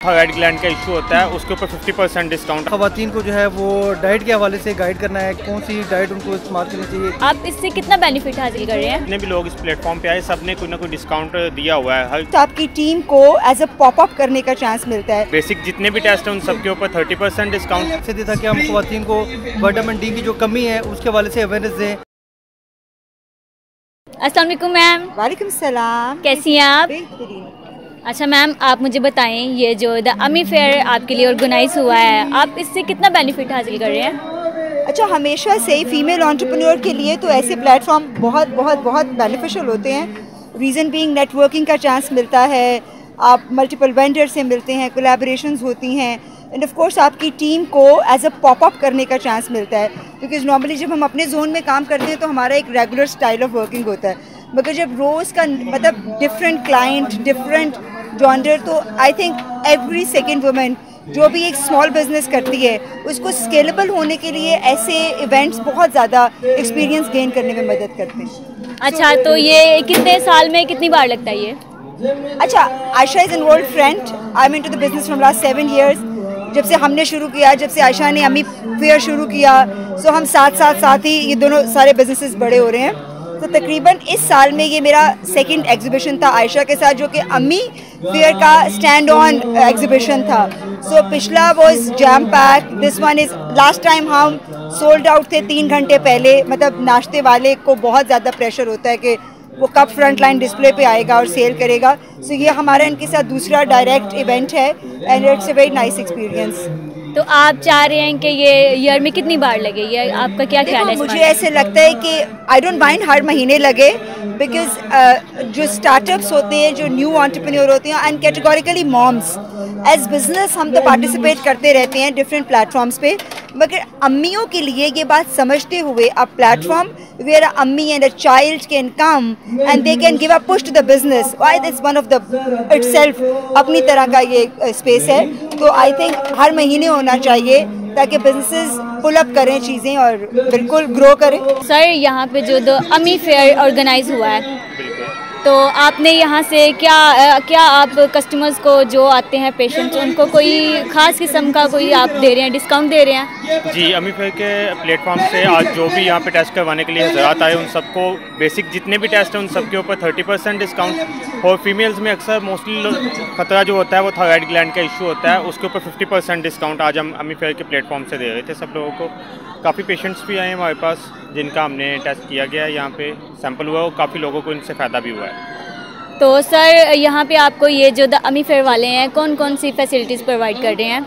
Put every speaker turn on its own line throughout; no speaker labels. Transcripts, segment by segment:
Thyroid gland का issue होता है उसके ऊपर 50% डिस्काउंट।
खवातीन को जो है वो डाइट के हवाले से गाइड करना है, कौन सी डाइट उनको इस्तेमाल करनी चाहिए।
आप इससे कितना बेनिफिट हासिल कर रहे हैं?
जितने भी लोग इस प्लेटफॉर्म पे आए सब ने कोई ना कोई डिस्काउंट दिया हुआ है।
तो आपकी टीम को एज अ पॉपअप करने का चांस मिलता है।
बेसिक जितने भी टेस्ट हैं उन सबके ऊपर 30% डिस्काउंट
से था कि हम खवातीन को विटामिन डी की जो कमी है उसके हवाले से अवेयरनेस दें।
अस्सलाम वालेकुम मैम।
वालेकुम सलाम।
कैसी हैं आप?
बेहतरीन।
अच्छा मैम, आप मुझे बताएं ये जो द अमी फेयर आपके लिए ऑर्गेनाइज हुआ है, आप इससे कितना बेनिफिट हासिल कर रहे हैं?
अच्छा, हमेशा से फीमेल एंटरप्रेन्योर के लिए तो ऐसे प्लेटफॉर्म बहुत बहुत बहुत बेनिफिशियल होते हैं। रीज़न बीइंग नेटवर्किंग का चांस मिलता है, आप मल्टीपल वेंडर से मिलते हैं, कोलैबोरेशंस होती हैं एंड ऑफ कोर्स आपकी टीम को एज अ पॉपअप करने का चांस मिलता है। बिकॉज नॉर्मली जब हम अपने जोन में काम करते हैं तो हमारा एक रेगुलर स्टाइल ऑफ वर्किंग होता है, मगर जब रोज़ का मतलब डिफरेंट क्लाइंट, डिफरेंट जॉनर, तो I think every second women जो भी एक स्मॉल बिजनेस करती है उसको स्केलेबल होने के लिए ऐसे इवेंट्स बहुत ज़्यादा एक्सपीरियंस गेन करने में मदद करते हैं।
अच्छा, तो ये कितने साल में कितनी बार लगता है ये?
अच्छा, Ayesha is an old friend. I am into the business from last 7 years। जब से हमने शुरू किया, जब से आयशा ने अमी फेयर शुरू किया, सो हम साथ ही ये दोनों सारे बिजनेसेस बड़े हो रहे हैं। तो तकरीबन इस साल में ये मेरा सेकंड एग्जीबिशन था आयशा के साथ, जो कि अम्मी फेयर का स्टैंड ऑन एग्जीबिशन था। सो पिछला was jam pack, this one is last time हम सोल्ड आउट थे 3 घंटे पहले। मतलब नाश्ते वाले को बहुत ज़्यादा प्रेशर होता है कि वो कब फ्रंट लाइन डिस्प्ले पे आएगा और सेल करेगा। सो ये हमारा इनके साथ दूसरा डायरेक्ट इवेंट है and it's a very nice experience.
तो आप चाह रहे हैं कि ये ईयर में कितनी बार लगे, ये आपका क्या ख्याल है?
मुझे ऐसे लगता है कि आई डोंट माइंड हर महीने लगे, बिकॉज जो स्टार्टअप्स होते हैं, जो न्यू एंटरप्रेन्योर होते हैं and categorically moms as business, हम तो पार्टिसिपेट करते रहते हैं डिफरेंट प्लेटफॉर्म्स पे, मगर अम्मियों के लिए ये बात समझते हुए अ प्लेटफॉर्म वेयर अ अम्मी and a child can come and they can give a push to the business, why this one of the itself अपनी तरह का ये स्पेस है। तो आई थिंक हर महीने होना चाहिए ताकि बिजनेसेस पुल अप करें चीज़ें और बिल्कुल ग्रो करें।
सर, यहाँ पे जो द अमी फेयर ऑर्गेनाइज हुआ है, तो आपने यहाँ से क्या आप कस्टमर्स को जो आते हैं पेशेंट्स, उनको कोई ख़ास किस्म का कोई आप दे रहे हैं, डिस्काउंट दे रहे हैं?
जी, अमी फेयर के प्लेटफॉर्म से आज जो भी यहाँ पे टेस्ट करवाने के लिए हज़रात आए उन सबको बेसिक जितने भी टेस्ट हैं उन सबके ऊपर 30% डिस्काउंट। और फीमेल्स में अक्सर मोस्टली खतरा जो होता है वो थायराइड ग्लैंड का इशू होता है, उसके ऊपर 50% डिस्काउंट आज हम अमी फेयर के प्लेटफॉर्म से दे रहे थे सब लोगों को। काफ़ी पेशेंट्स भी आए हैं हमारे पास जिनका हमने टेस्ट किया गया है, यहाँ पे सैंपल हुआ और काफ़ी लोगों को इनसे फ़ायदा भी हुआ है।
तो सर, यहाँ पे आपको ये जो द अमी फेयर वाले हैं कौन कौन सी फैसिलिटीज़ प्रोवाइड कर रहे हैं?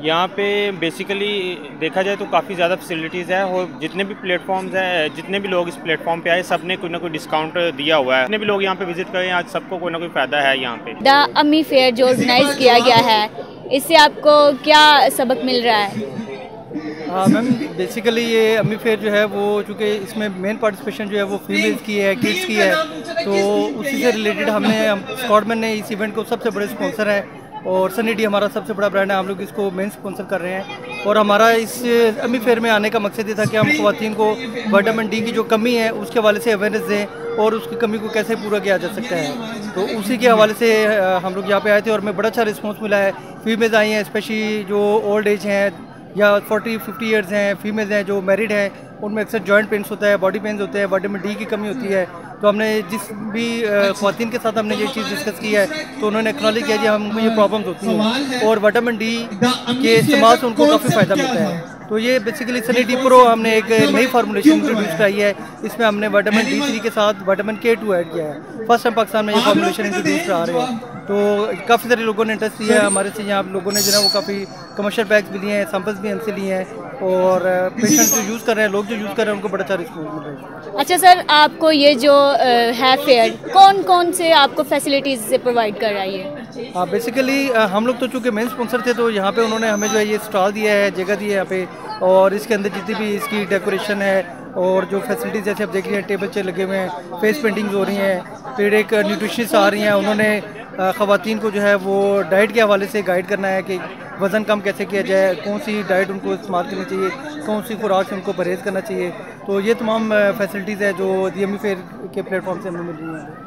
यहाँ पे बेसिकली देखा जाए तो काफ़ी ज़्यादा फैसिलिटीज़ है और जितने भी प्लेटफॉर्म्स हैं, जितने भी लोग इस प्लेटफॉर्म पे आए सब ने कोई ना कोई डिस्काउंट दिया हुआ है। जितने भी लोग यहाँ पे विजिट करें आज सबको कोई ना कोई फ़ायदा है यहाँ पे।
द अमी फेयर जो ऑर्गेनाइज किया गया है, इससे आपको क्या सबक मिल रहा है?
हाँ मैम, बेसिकली ये अमी फेयर जो है वो चूँकि इसमें मेन पार्टिसिपेशन जो है वो फीमेल्स की है, किड्स की है, तो उसी से रिलेटेड स्कॉटमैन ने इस इवेंट को सबसे बड़े स्पॉन्सर है और सनी डी हमारा सबसे बड़ा ब्रांड है, हम लोग इसको मेन स्पॉन्सर कर रहे हैं। और हमारा इस अमी फेयर में आने का मकसद ये था कि हम खवातीन को विटामिन डी की जो कमी है उसके हवाले से अवेयरनेस दें और उसकी कमी को कैसे पूरा किया जा सकता है। तो उसी के हवाले से हम लोग यहाँ पे आए थे और हमें बड़ा अच्छा रिस्पॉन्स मिला है। फीमेल्स आई हैं, स्पेशली जो ओल्ड एज हैं या 40-50 ईयर्स हैं, फीमेल्स हैं जो मैरिड हैं, उनमें अक्सर जॉइंट पेन्स होता है, बॉडी पेन्स होते हैं, विटामिन डी की कमी होती है। तो हमने जिस भी ख़वातीन के साथ हमने ये चीज़ डिस्कस की है तो उन्होंने एक्नॉलेज किया कि हमको ये प्रॉब्लम्स होती हैं और विटामिन डी के इस्तेमाल से उनको काफ़ी फ़ायदा मिलता है। तो ये बेसिकली सनी डी प्रो हमने एक नई फार्मूलेशन इंट्रोड्यूस कराई है, इसमें हमने विटामिन D3 के साथ विटामिन K2 ऐड किया है। फर्स्ट टाइम पाकिस्तान में ये फार्मूलेशन इंट्रोड्यूस करा रहे हैं, तो काफ़ी सारे लोगों ने इंटरेस्ट लिया है हमारे से। यहाँ लोगों ने जो है वो काफ़ी कमर्शियल बैग्स भी लिए हैं, सैंपल्स भी हमसे लिए हैं और पेशेंट जो यूज़ कर रहे हैं, लोग जो यूज़ कर रहे हैं उनको बड़ा अच्छा रिस्पॉन्स मिल रहा है।
अच्छा सर, आपको ये जो है फेयर कौन कौन से आपको फैसिलिटीज़ से प्रोवाइड कर रहा है ये?
हाँ, बेसिकली हम लोग तो चूँकि मेन स्पॉन्सर थे तो यहाँ पे उन्होंने हमें जो है ये स्टॉल दिया है, जगह दी है यहाँ पे, और इसके अंदर जितनी भी इसकी डेकोरेशन है और जो फैसिलिटीज़ जैसे आप देख रहे हैं, टेबल चेयर लगे हुए हैं, फेस पेंटिंग्स हो रही हैं, फिर एक न्यूट्रिशनिस्ट आ रही हैं, उन्होंने ख़वातीन को जो है वो डाइट के हवाले से गाइड करना है कि वज़न कम कैसे किया जाए, कौन सी डाइट उनको इस्तेमाल करनी चाहिए, कौन सी खुराक से उनको परहेज़ करना चाहिए। तो ये तमाम फैसिलिटीज़ है जो दी अमी फेयर के प्लेटफॉर्म से हमें मिल रही हैं।